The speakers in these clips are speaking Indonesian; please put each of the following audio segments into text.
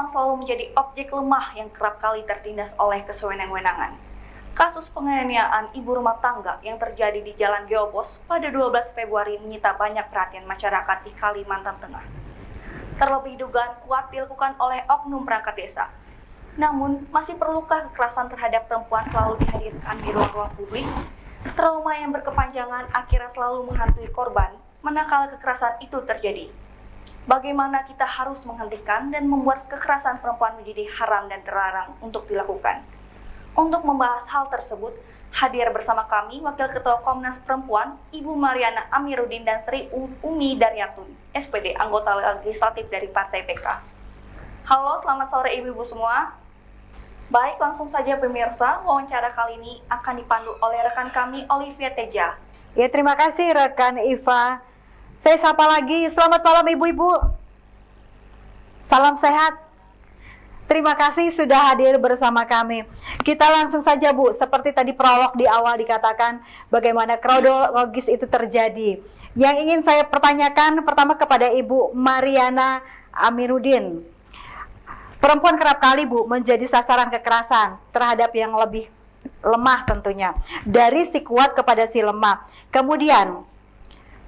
selalu menjadi objek lemah yang kerap kali tertindas oleh kesewenang-wenangan. Kasus penganiayaan ibu rumah tangga yang terjadi di Jalan Geobos pada 12 Februari menyita banyak perhatian masyarakat di Kalimantan Tengah. Terlebih dugaan kuat dilakukan oleh oknum perangkat desa. Namun, masih perlukah kekerasan terhadap perempuan selalu dihadirkan di ruang-ruang publik? Trauma yang berkepanjangan akhirnya selalu menghantui korban, manakala kekerasan itu terjadi. Bagaimana kita harus menghentikan dan membuat kekerasan perempuan menjadi haram dan terlarang untuk dilakukan? Untuk membahas hal tersebut, hadir bersama kami Wakil Ketua Komnas Perempuan, Ibu Mariana Amiruddin dan Sri Umi Daryatun, SPD, anggota legislatif dari Partai PK. Halo, selamat sore ibu-ibu semua. Baik, langsung saja pemirsa, wawancara kali ini akan dipandu oleh rekan kami Olivia Teja. Ya, terima kasih rekan Iva. Saya sapa lagi, selamat malam ibu-ibu. Salam sehat. Terima kasih sudah hadir bersama kami. Kita langsung saja Bu, seperti tadi prolog di awal dikatakan bagaimana kronologis itu terjadi. Yang ingin saya pertanyakan pertama kepada Ibu Mariana Amiruddin. Perempuan kerap kali Bu menjadi sasaran kekerasan terhadap yang lebih lemah tentunya. Dari si kuat kepada si lemah. Kemudian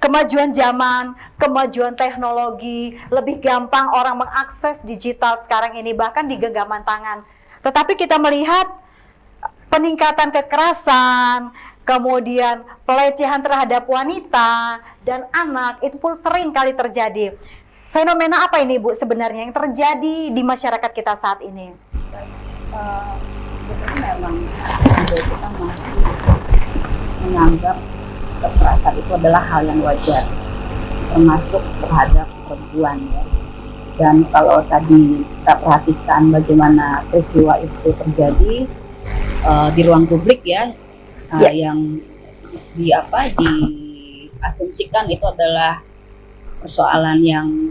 kemajuan zaman, kemajuan teknologi, lebih gampang orang mengakses digital sekarang ini bahkan di genggaman tangan. Tetapi kita melihat peningkatan kekerasan, kemudian pelecehan terhadap wanita dan anak itu pun sering kali terjadi. Fenomena apa ini Bu sebenarnya yang terjadi di masyarakat kita saat ini? Sebetulnya memang kita masih menganggap kekerasan itu adalah hal yang wajar, termasuk terhadap perempuan ya. Dan kalau tadi kita perhatikan bagaimana peristiwa itu terjadi di ruang publik ya, yang diasumsikan itu adalah persoalan yang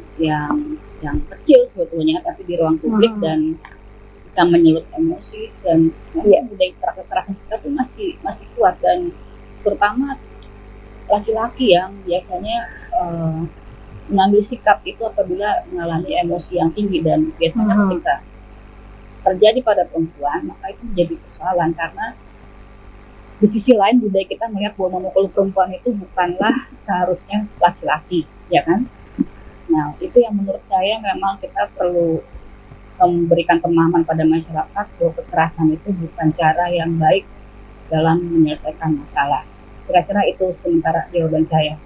kecil sebetulnya, tapi di ruang publik dan bisa menyulut emosi dan budaya kekerasan kita tuh masih kuat, dan terutama laki-laki yang biasanya mengambil sikap itu apabila mengalami emosi yang tinggi, dan biasanya ketika terjadi pada perempuan maka itu menjadi persoalan karena di sisi lain budaya kita melihat bahwa memukul perempuan itu bukanlah seharusnya laki-laki, ya kan? Nah itu yang menurut saya memang kita perlu memberikan pemahaman pada masyarakat bahwa kekerasan itu bukan cara yang baik dalam menyelesaikan masalah. Kira-kira itu sementara jawaban saya.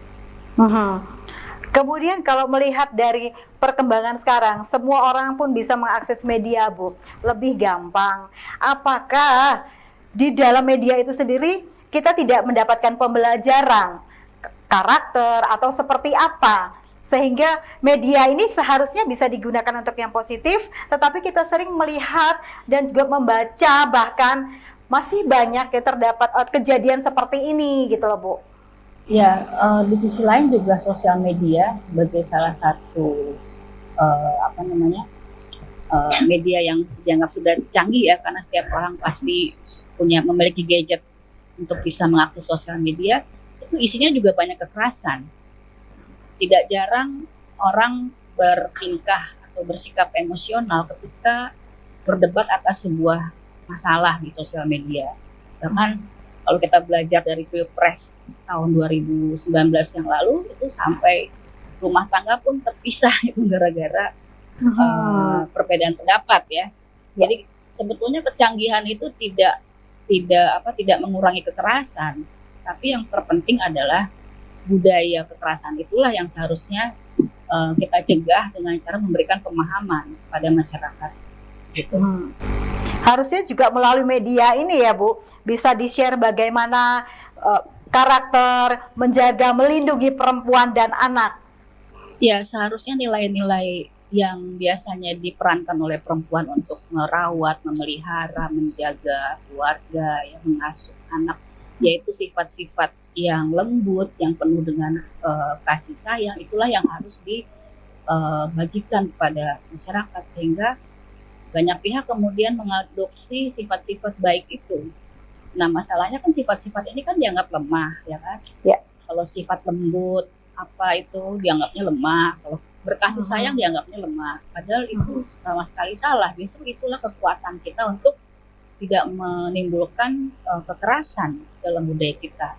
Kemudian kalau melihat dari perkembangan sekarang, semua orang pun bisa mengakses media Bu, lebih gampang. Apakah di dalam media itu sendiri kita tidak mendapatkan pembelajaran karakter atau seperti apa? Sehingga media ini seharusnya bisa digunakan untuk yang positif, tetapi kita sering melihat dan juga membaca bahkan masih banyak ya terdapat kejadian seperti ini gitu loh Bu. Ya, di sisi lain juga sosial media sebagai salah satu media yang dianggap sudah canggih ya, karena setiap orang pasti memiliki gadget untuk bisa mengakses sosial media. Itu isinya juga banyak kekerasan. Tidak jarang orang bertingkah atau bersikap emosional ketika berdebat atas sebuah masalah di sosial media. Bahkan kalau kita belajar dari Pilpres tahun 2019 yang lalu, itu sampai rumah tangga pun terpisah itu gara-gara perbedaan pendapat ya. Jadi sebetulnya kecanggihan itu tidak mengurangi kekerasan, tapi yang terpenting adalah budaya kekerasan itulah yang seharusnya kita cegah dengan cara memberikan pemahaman pada masyarakat. Gitu. Harusnya juga melalui media ini ya Bu, bisa di-share bagaimana karakter, menjaga, melindungi perempuan dan anak. Ya, seharusnya nilai-nilai yang biasanya diperankan oleh perempuan untuk merawat, memelihara, menjaga keluarga, yang mengasuh anak, yaitu sifat-sifat yang lembut, yang penuh dengan kasih sayang, itulah yang harus dibagikan kepada masyarakat, sehingga banyak pihak kemudian mengadopsi sifat-sifat baik itu. Nah, masalahnya kan sifat-sifat ini kan dianggap lemah, ya kan? Ya. Kalau sifat lembut, apa itu dianggapnya lemah. Kalau berkasih sayang dianggapnya lemah. Padahal itu sama sekali salah. Justru itulah kekuatan kita untuk tidak menimbulkan kekerasan dalam budaya kita.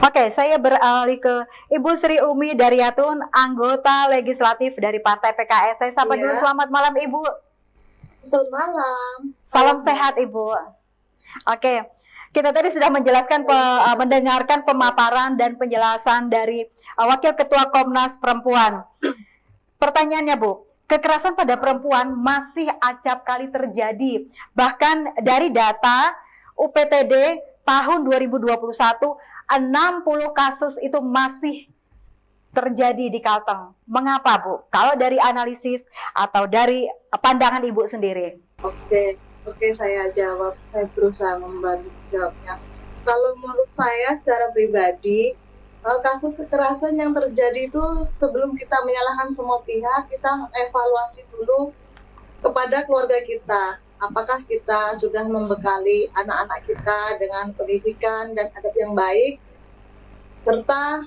Oke, saya beralih ke Ibu Sri Umi Daryatun, anggota legislatif dari Partai PKS. Saya sapa dulu, selamat malam Ibu. Selamat malam. Salam sehat Ibu. Oke, kita tadi sudah menjelaskan, mendengarkan pemaparan dan penjelasan dari Wakil Ketua Komnas Perempuan. Pertanyaannya Bu, kekerasan pada perempuan masih acap kali terjadi. Bahkan dari data UPTD tahun 2021, 60 kasus itu masih terjadi di Kalteng. Mengapa Bu? Kalau dari analisis atau dari pandangan Ibu sendiri? Oke, saya jawab. Saya berusaha membantu jawabnya. Kalau menurut saya secara pribadi, kasus kekerasan yang terjadi itu sebelum kita menyalahkan semua pihak, kita evaluasi dulu kepada keluarga kita. Apakah kita sudah membekali anak-anak kita dengan pendidikan dan adab yang baik, serta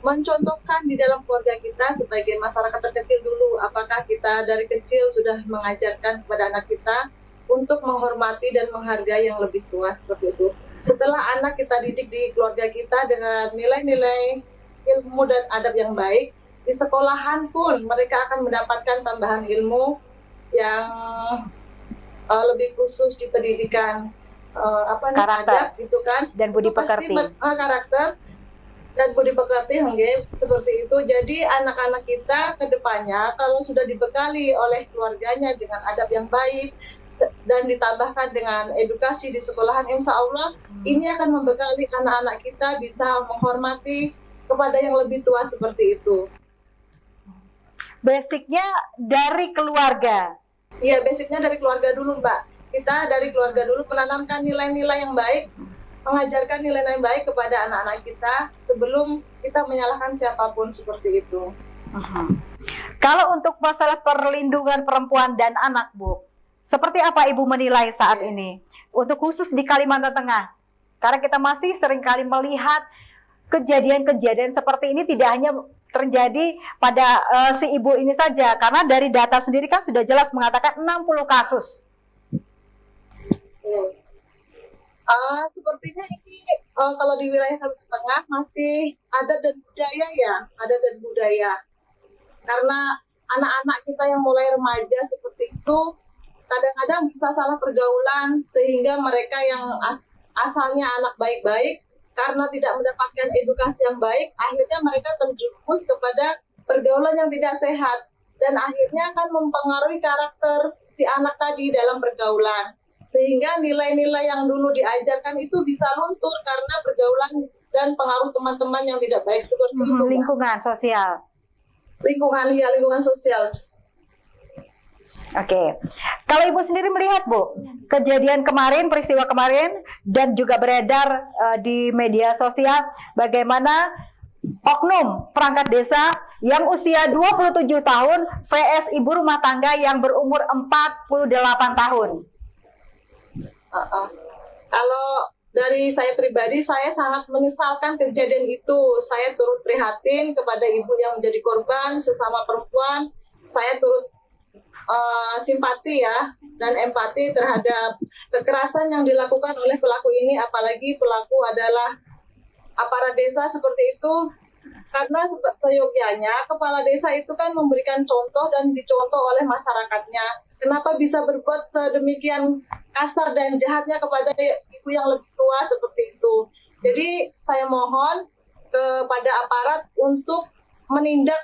mencontohkan di dalam keluarga kita sebagai masyarakat terkecil dulu, apakah kita dari kecil sudah mengajarkan kepada anak kita untuk menghormati dan menghargai yang lebih tua seperti itu. Setelah anak kita didik di keluarga kita dengan nilai-nilai ilmu dan adab yang baik, di sekolahan pun mereka akan mendapatkan tambahan ilmu yang lebih khusus di pendidikan adab gitu kan, dan budi pekerti. Karakter dan budi pekerti seperti itu. Jadi anak-anak kita ke depannya kalau sudah dibekali oleh keluarganya dengan adab yang baik dan ditambahkan dengan edukasi di sekolahan, insya Allah ini akan membekali anak-anak kita bisa menghormati kepada yang lebih tua seperti itu. Basicnya dari keluarga. Iya, basicnya dari keluarga dulu Mbak. Kita dari keluarga dulu menanamkan nilai-nilai yang baik, mengajarkan nilai-nilai yang baik kepada anak-anak kita sebelum kita menyalahkan siapapun seperti itu. Kalau untuk masalah perlindungan perempuan dan anak Bu, seperti apa Ibu menilai saat ini? Untuk khusus di Kalimantan Tengah, karena kita masih seringkali melihat kejadian-kejadian seperti ini tidak hanya terjadi pada si ibu ini saja, karena dari data sendiri kan sudah jelas mengatakan 60 kasus. Sepertinya ini kalau di wilayah Kalimantan Tengah masih adat dan budaya ya, adat dan budaya. Karena anak-anak kita yang mulai remaja seperti itu kadang-kadang bisa salah pergaulan sehingga mereka yang asalnya anak baik-baik karena tidak mendapatkan edukasi yang baik, akhirnya mereka terjerumus kepada pergaulan yang tidak sehat dan akhirnya akan mempengaruhi karakter si anak tadi dalam pergaulan. Sehingga nilai-nilai yang dulu diajarkan itu bisa luntur karena pergaulan dan pengaruh teman-teman yang tidak baik seperti itu. Lingkungan sosial. Lingkungan sosial. Oke. Kalau Ibu sendiri melihat Bu, kejadian kemarin, peristiwa kemarin dan juga beredar di media sosial bagaimana oknum perangkat desa yang usia 27 tahun vs ibu rumah tangga yang berumur 48 tahun. Kalau dari saya pribadi, saya sangat menyesalkan kejadian itu. Saya turut prihatin kepada ibu yang menjadi korban, sesama perempuan. Saya turut simpati ya dan empati terhadap kekerasan yang dilakukan oleh pelaku ini, apalagi pelaku adalah aparat desa seperti itu. Karena seyogyanya kepala desa itu kan memberikan contoh dan dicontoh oleh masyarakatnya. Kenapa bisa berbuat sedemikian kasar dan jahatnya kepada ibu yang lebih tua seperti itu? Jadi saya mohon kepada aparat untuk menindak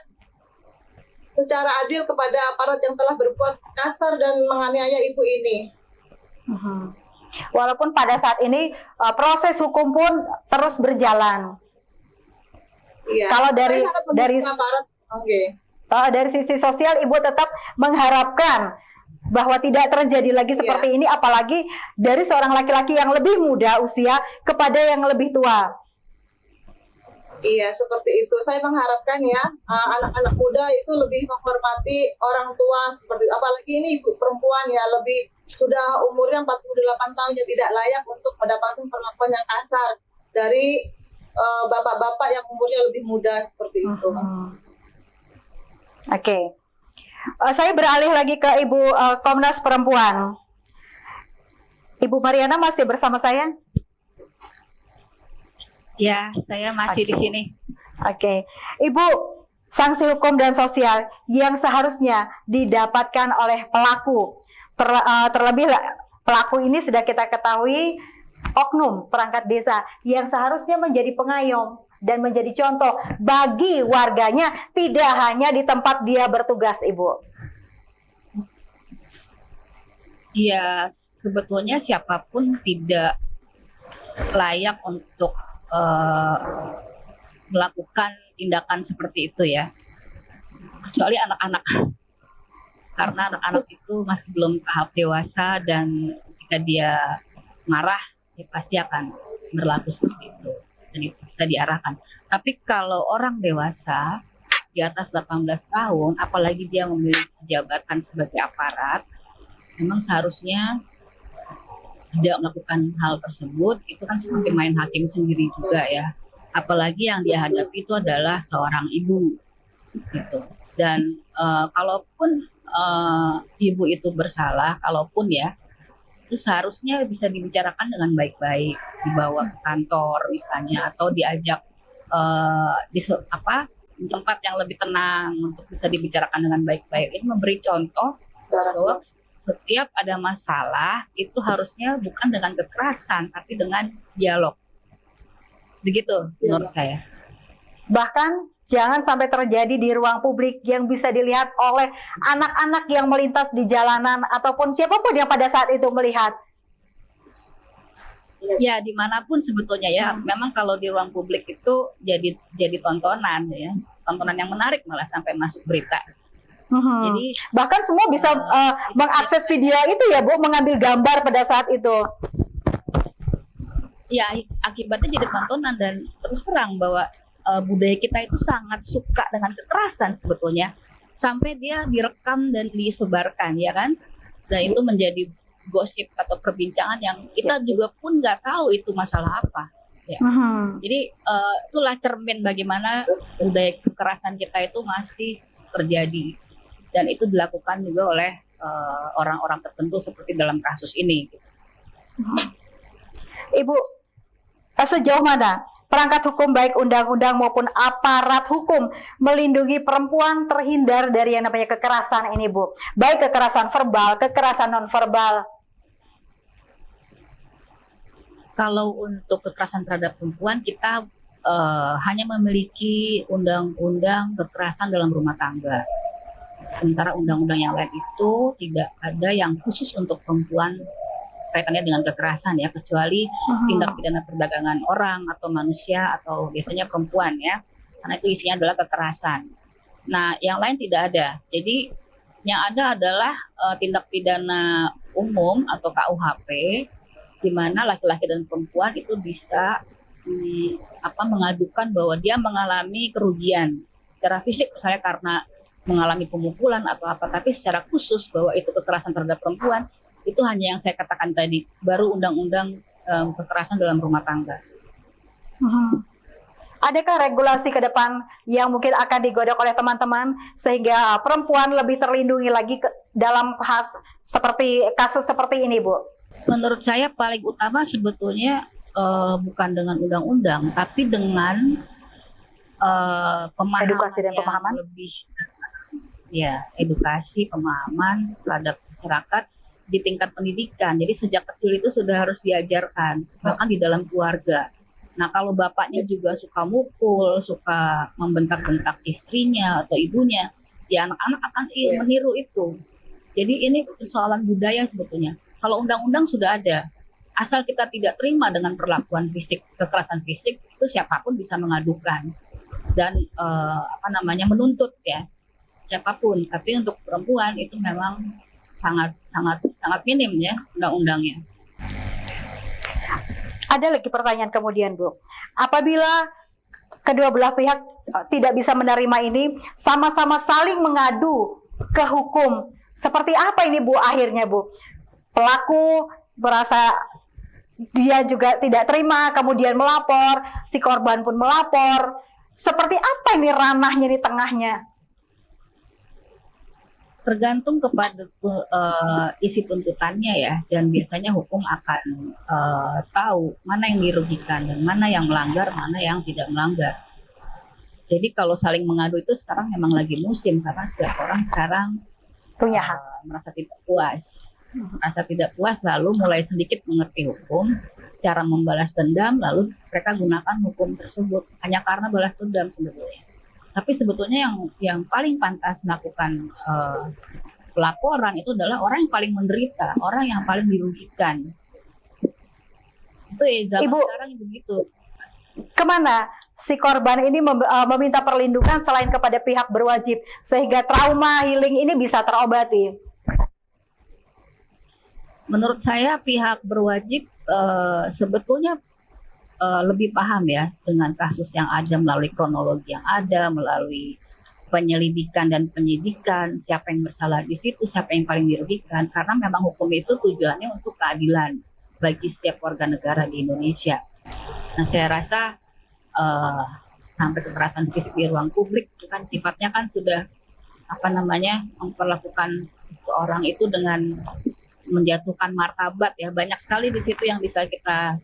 secara adil kepada aparat yang telah berbuat kasar dan menganiaya ibu ini. Walaupun pada saat ini proses hukum pun terus berjalan. Iya. Kalau dari sisi sosial, Ibu tetap mengharapkan bahwa tidak terjadi lagi seperti ini, apalagi dari seorang laki-laki yang lebih muda usia kepada yang lebih tua. Iya, seperti itu. Saya mengharapkan ya, anak-anak muda itu lebih menghormati orang tua, seperti apalagi ini ibu perempuan ya, lebih sudah umurnya 48 tahun, yang tidak layak untuk mendapatkan perlakuan yang kasar dari bapak-bapak yang umurnya lebih muda seperti itu. Oke. Saya beralih lagi ke Ibu Komnas Perempuan. Ibu Mariana masih bersama saya? Ya, saya masih di sini. Oke. Ibu, sanksi hukum dan sosial yang seharusnya didapatkan oleh pelaku, terlebih pelaku ini sudah kita ketahui oknum perangkat desa yang seharusnya menjadi pengayom dan menjadi contoh bagi warganya, tidak hanya di tempat dia bertugas, Ibu. Ya, sebetulnya siapapun tidak layak untuk melakukan tindakan seperti itu ya, kecuali anak-anak, karena anak-anak itu masih belum tahap dewasa dan ketika dia marah, dia pasti akan berlaku seperti itu dan itu bisa diarahkan. Tapi kalau orang dewasa di atas 18 tahun, apalagi dia memiliki jabatan sebagai aparat, memang seharusnya tidak melakukan hal tersebut. Itu kan seperti main hakim sendiri juga ya, apalagi yang dia hadapi itu adalah seorang ibu gitu. Dan kalaupun ibu itu bersalah, kalaupun ya, itu seharusnya bisa dibicarakan dengan baik-baik, dibawa ke kantor misalnya, atau diajak di tempat yang lebih tenang untuk bisa dibicarakan dengan baik-baik. Ini memberi contoh bahwa setiap ada masalah itu harusnya bukan dengan kekerasan, tapi dengan dialog. Begitu menurut saya. Bahkan jangan sampai terjadi di ruang publik yang bisa dilihat oleh anak-anak yang melintas di jalanan ataupun siapapun yang pada saat itu melihat. Ya, dimanapun sebetulnya ya. Memang kalau di ruang publik itu jadi tontonan ya, tontonan yang menarik malah sampai masuk berita. Jadi bahkan semua bisa mengakses video itu ya Bu, mengambil gambar pada saat itu. Ya, akibatnya jadi tontonan dan terus terang bahwa budaya kita itu sangat suka dengan kekerasan sebetulnya, sampai dia direkam dan disebarkan ya kan, dan itu menjadi gosip atau perbincangan yang kita juga pun nggak tahu itu masalah apa ya. Jadi itulah cermin bagaimana budaya kekerasan kita itu masih terjadi dan itu dilakukan juga oleh orang-orang tertentu seperti dalam kasus ini. Ibu, sejauh mana perangkat hukum baik undang-undang maupun aparat hukum melindungi perempuan terhindar dari yang namanya kekerasan ini Bu? Baik kekerasan verbal, kekerasan non-verbal. Kalau untuk kekerasan terhadap perempuan, kita hanya memiliki undang-undang kekerasan dalam rumah tangga. Sementara undang-undang yang lain itu tidak ada yang khusus untuk perempuan kaitannya dengan kekerasan ya, kecuali tindak pidana perdagangan orang atau manusia atau biasanya perempuan ya, karena itu isinya adalah kekerasan. Nah, yang lain tidak ada. Jadi yang ada adalah tindak pidana umum atau KUHP, di mana laki-laki dan perempuan itu bisa mengadukan bahwa dia mengalami kerugian secara fisik, misalnya karena mengalami pemukulan atau apa, tapi secara khusus bahwa itu kekerasan terhadap perempuan, itu hanya yang saya katakan tadi, baru undang-undang kekerasan dalam rumah tangga. Adakah regulasi ke depan yang mungkin akan digodok oleh teman-teman sehingga perempuan lebih terlindungi lagi dalam seperti kasus seperti ini, Bu? Menurut saya paling utama sebetulnya bukan dengan undang-undang, tapi dengan pemahaman edukasi dan pemahaman lebih, ya, edukasi pemahaman terhadap masyarakat di tingkat pendidikan. Jadi sejak kecil itu sudah harus diajarkan, bahkan di dalam keluarga. Nah, kalau bapaknya juga suka mukul, suka membentak-bentak istrinya atau ibunya, ya anak-anak akan meniru itu. Jadi ini persoalan budaya sebetulnya. Kalau undang-undang sudah ada, asal kita tidak terima dengan perlakuan fisik, kekerasan fisik, itu siapapun bisa mengadukan dan menuntut ya, siapapun. Tapi untuk perempuan itu memang sangat minim ya undang-undangnya. Ada lagi pertanyaan kemudian, Bu. Apabila kedua belah pihak tidak bisa menerima ini, sama-sama saling mengadu ke hukum. Seperti apa ini, Bu, akhirnya, Bu? Pelaku merasa dia juga tidak terima, kemudian melapor, si korban pun melapor. Seperti apa ini ranahnya di tengahnya? Tergantung kepada isi tuntutannya ya, dan biasanya hukum akan tahu mana yang dirugikan dan mana yang melanggar, mana yang tidak melanggar. Jadi kalau saling mengadu itu sekarang memang lagi musim, karena setiap orang sekarang Punya hak. merasa tidak puas, lalu mulai sedikit mengerti hukum, cara membalas dendam, lalu mereka gunakan hukum tersebut hanya karena balas dendam sebetulnya. Tapi sebetulnya yang paling pantas melakukan pelaporan itu adalah orang yang paling menderita, orang yang paling dirugikan. Itu ya, zaman Ibu, sekarang begitu. kemana si korban ini meminta perlindungan selain kepada pihak berwajib sehingga trauma healing ini bisa terobati? Menurut saya pihak berwajib sebetulnya lebih paham ya dengan kasus yang ada, melalui kronologi yang ada, melalui penyelidikan dan penyidikan, siapa yang bersalah di situ, siapa yang paling dirugikan, karena memang hukum itu tujuannya untuk keadilan bagi setiap warga negara di Indonesia. Nah, saya rasa sampai kekerasan fisik di ruang publik itu kan sifatnya kan sudah memperlakukan seseorang itu dengan menjatuhkan martabat ya, banyak sekali di situ yang bisa kita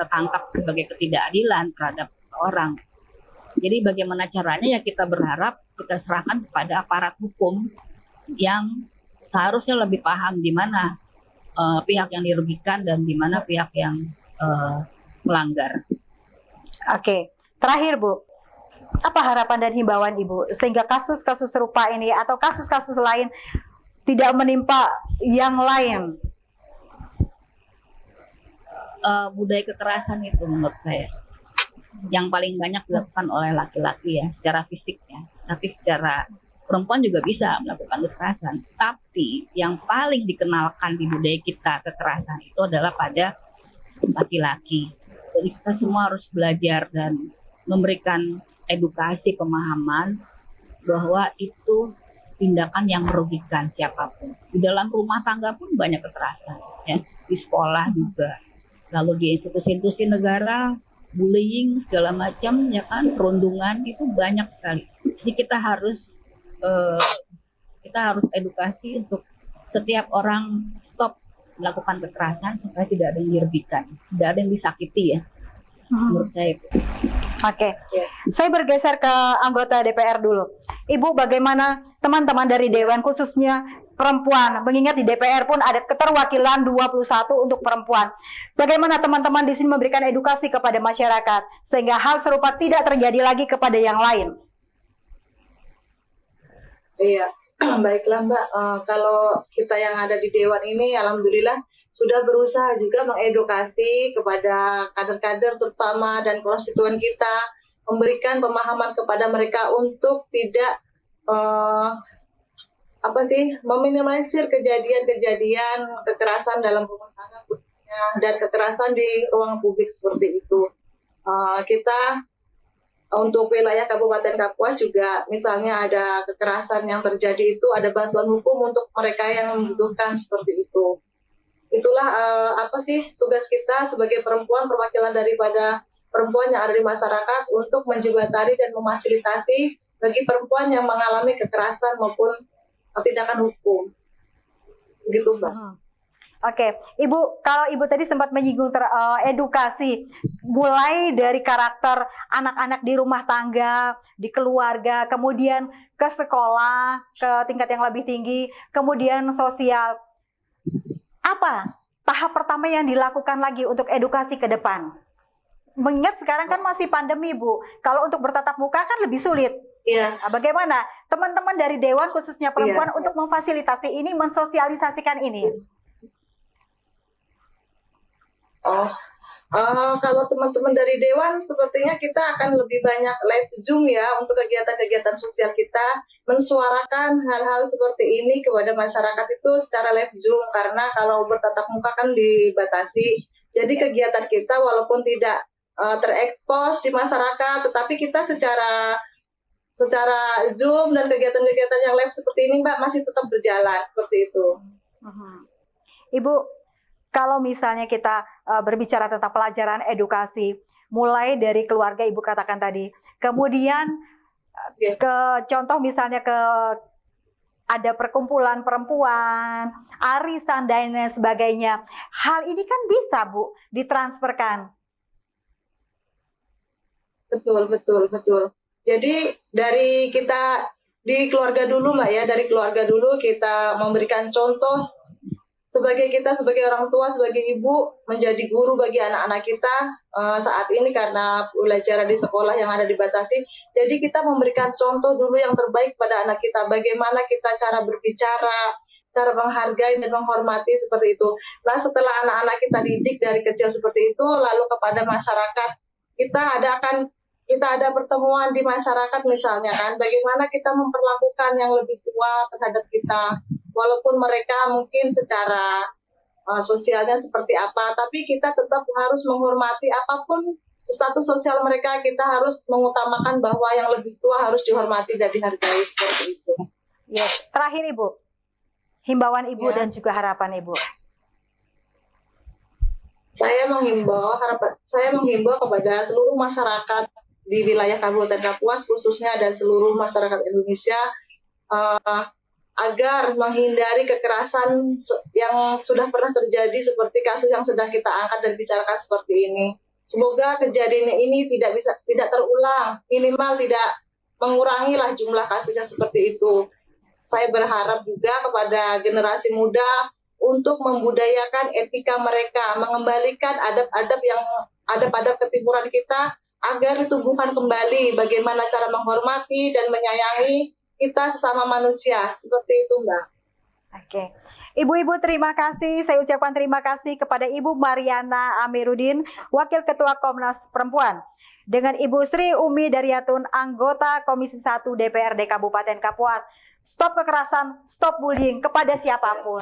tangkap sebagai ketidakadilan terhadap seseorang. Jadi bagaimana caranya ya, kita berharap kita serahkan kepada aparat hukum yang seharusnya lebih paham di mana pihak yang dirugikan dan di mana pihak yang melanggar. Oke, terakhir Bu, apa harapan dan himbauan Ibu sehingga kasus-kasus serupa ini atau kasus-kasus lain tidak menimpa yang lain? Budaya kekerasan itu menurut saya yang paling banyak dilakukan oleh laki-laki ya, secara fisik ya. Tapi secara perempuan juga bisa melakukan kekerasan. Tapi yang paling dikenalkan di budaya kita kekerasan itu adalah pada laki-laki. Jadi kita semua harus belajar dan memberikan edukasi, pemahaman bahwa itu tindakan yang merugikan siapapun. Di dalam rumah tangga pun banyak kekerasan, ya. Di sekolah juga. Lalu di institusi-institusi negara, bullying segala macam, ya kan, perundungan itu banyak sekali. Jadi kita harus edukasi untuk setiap orang stop melakukan kekerasan supaya tidak ada yang dirugikan, tidak ada yang disakiti ya. Menurut saya itu. Oke, saya bergeser ke anggota DPR dulu. Ibu, bagaimana teman-teman dari Dewan khususnya perempuan, mengingat di DPR pun ada keterwakilan 21 untuk perempuan. Bagaimana teman-teman di sini memberikan edukasi kepada masyarakat sehingga hal serupa tidak terjadi lagi kepada yang lain? Iya, baiklah Mbak. Kalau kita yang ada di Dewan ini, alhamdulillah sudah berusaha juga mengedukasi kepada kader-kader terutama dan konstituen kita, memberikan pemahaman kepada mereka untuk tidak meminimalisir kejadian-kejadian kekerasan dalam rumah tangga khususnya dan kekerasan di ruang publik seperti itu. Kita untuk wilayah Kabupaten Kapuas juga misalnya ada kekerasan yang terjadi itu, ada bantuan hukum untuk mereka yang membutuhkan seperti itu. Itulah tugas kita sebagai perempuan, perwakilan daripada perempuan yang ada di masyarakat untuk menjembatani dan memfasilitasi bagi perempuan yang mengalami kekerasan maupun tindakan hukum. Begitu Mbak. Oke, Ibu, kalau Ibu tadi sempat menyinggung edukasi, mulai dari karakter anak-anak di rumah tangga, di keluarga, kemudian ke sekolah, ke tingkat yang lebih tinggi, kemudian sosial. Apa tahap pertama yang dilakukan lagi untuk edukasi ke depan? Mengingat sekarang kan masih pandemi, Bu. Kalau untuk bertatap muka kan lebih sulit. Iya. Bagaimana teman-teman dari Dewan khususnya perempuan untuk memfasilitasi ini, mensosialisasikan ini? Kalau teman-teman dari Dewan, sepertinya kita akan lebih banyak live Zoom ya untuk kegiatan-kegiatan sosial kita, mensuarakan hal-hal seperti ini kepada masyarakat itu secara live Zoom, karena kalau bertatap muka kan dibatasi. Jadi kegiatan kita walaupun tidak terekspos di masyarakat, tetapi kita secara Zoom dan kegiatan-kegiatan yang live seperti ini Mbak masih tetap berjalan seperti itu. Ibu, kalau misalnya kita berbicara tentang pelajaran edukasi, mulai dari keluarga Ibu katakan tadi, kemudian ke contoh misalnya ke ada perkumpulan perempuan, arisan dan lain sebagainya. Hal ini kan bisa Bu ditransferkan. Betul, betul, betul. Jadi dari kita di keluarga dulu Mbak ya, dari keluarga dulu kita memberikan contoh sebagai kita sebagai orang tua, sebagai ibu menjadi guru bagi anak-anak kita saat ini karena pelajaran di sekolah yang ada dibatasi. Jadi kita memberikan contoh dulu yang terbaik pada anak kita. Bagaimana kita cara berbicara, cara menghargai dan menghormati seperti itu. Nah setelah anak-anak kita didik dari kecil seperti itu, lalu kepada masyarakat kita ada pertemuan di masyarakat misalnya kan, bagaimana kita memperlakukan yang lebih tua terhadap kita, walaupun mereka mungkin secara sosialnya seperti apa, tapi kita tetap harus menghormati apapun status sosial mereka, kita harus mengutamakan bahwa yang lebih tua harus dihormati dan dihargai seperti itu. Yes. Terakhir Ibu, himbauan Ibu Ya. dan juga harapan Ibu. Saya menghimbau kepada seluruh masyarakat di wilayah Kabupaten Kapuas khususnya dan seluruh masyarakat Indonesia agar menghindari kekerasan yang sudah pernah terjadi seperti kasus yang sedang kita angkat dan bicarakan seperti ini. Semoga kejadian ini tidak terulang, minimal tidak mengurangilah jumlah kasusnya seperti itu. Saya berharap juga kepada generasi muda untuk membudayakan etika mereka, mengembalikan adab-adab ketimuran kita agar ditumbuhkan kembali bagaimana cara menghormati dan menyayangi kita sesama manusia. Seperti itu, Mbak. Oke. Ibu-ibu terima kasih. Saya ucapkan terima kasih kepada Ibu Mariana Amiruddin, Wakil Ketua Komnas Perempuan. Dengan Ibu Sri Umi Daryatun, anggota Komisi 1 DPRD Kabupaten Kapuas. Stop kekerasan, stop bullying kepada siapapun.